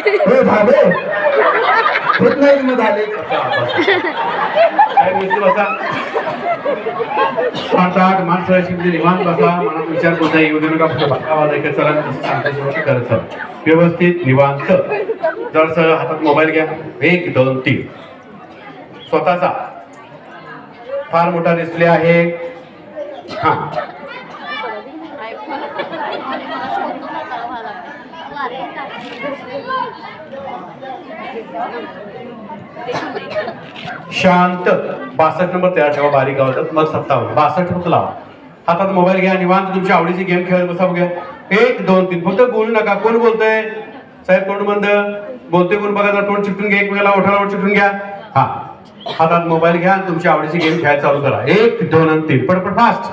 हो झाले होत नाही मग झाले काय बोलतो बसा 7-8 माणसं अशी म्हणजे निवांत बसा मनात विचार कोणता येऊ दे नका फक्त बाका वाजायचं चला सांगता करायचं व्यवस्थित निवांत जर हातात मोबाईल घ्या 1 2 3 स्वतःचा फार मोठा डिस्प्ले आहे हा शांत 62 नंबर तयार ठेवा बारीक गावात मग 57 62 फक्त लावा हातात मोबाईल घ्या निवांत तुमची आवडीची गेम खेळत बसा बघा 1 2 3 फक्त बोलू नका कोण बोलतोय साहेब तोंड बंद बोलतोय कोण बघा तोंड चिपटून घ्या एकमेकाला ओठाला ओठ चिपटून घ्या हा हातात मोबाईल घ्या आणि तुमची आवडीची गेम खेळायला चालू करा 1 2 आणि 3 पटपट फास्ट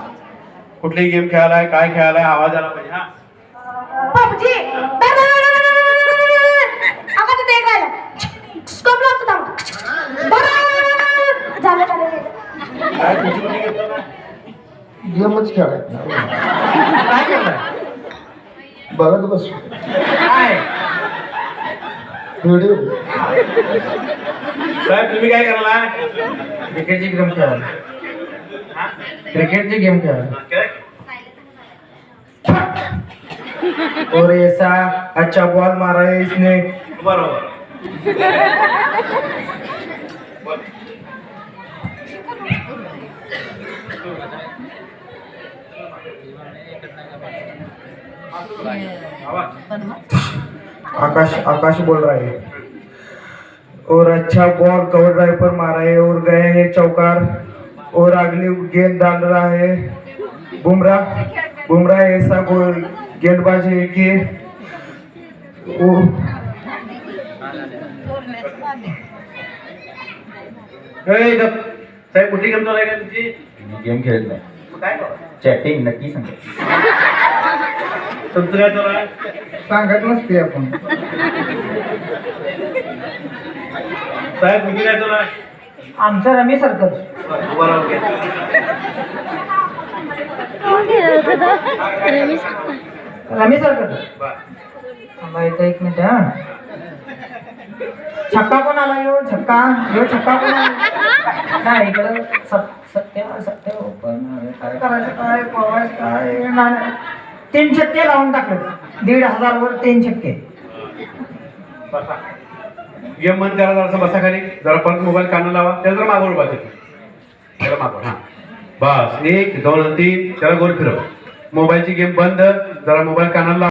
कुठलीही गेम खेळायलाय काय खेळायलाय आवाज आला पाहिजे हा पबजी आवाज येते काय स्कोप लावतो झालं काय तुझी कुठली गेम चालू आहे? गेमच खेळायचं काय करताय बघत बस काय व्हिडिओ साहेब तुम्ही काय करायला क्रिकेटची गेम खेळायला क्रिकेटची गेम खेळायला और ऐसा अच्छा बॉल मारा है इसने बरोबर आकाश आकाश बोल रहा है और अच्छा बॉल कवर ड्राइव पर मारा है और गए हैं चौकार और अगली गेंद डाल रहा है बुमराह ऐसा गेंदबाज है कि वो साहेब कुठली गेम चालू आहे का तुमची गेम खेळत नाही मग काय करू? चॅटिंग नक्की सांगा तुमचं काय चालू आहे सांगत नसते आपण साहेब तुमची काय चालू आहे आमचं रमेश सरकर बरोबर घ्या. रमेश सरकर बरं. थांबा इथं 1 मिनिट हा छक्का कोण आला यो छक्का कोण आला नाही इकडं सत्य ओपन काय करायचं काय पवायचं काय नाही 3 छक्के लावून टाकले 1,500 वर 3 छक्के बसा गेम बंद करा जरा बसा खाली जरा परत मोबाईल कानाला लावा त्याला जरा मागवून पाहिजे त्याला मागव हा बस 1 2 3 त्याला गोल फिरव मोबाईलची गेम बंद जरा मोबाईल कानाला लावा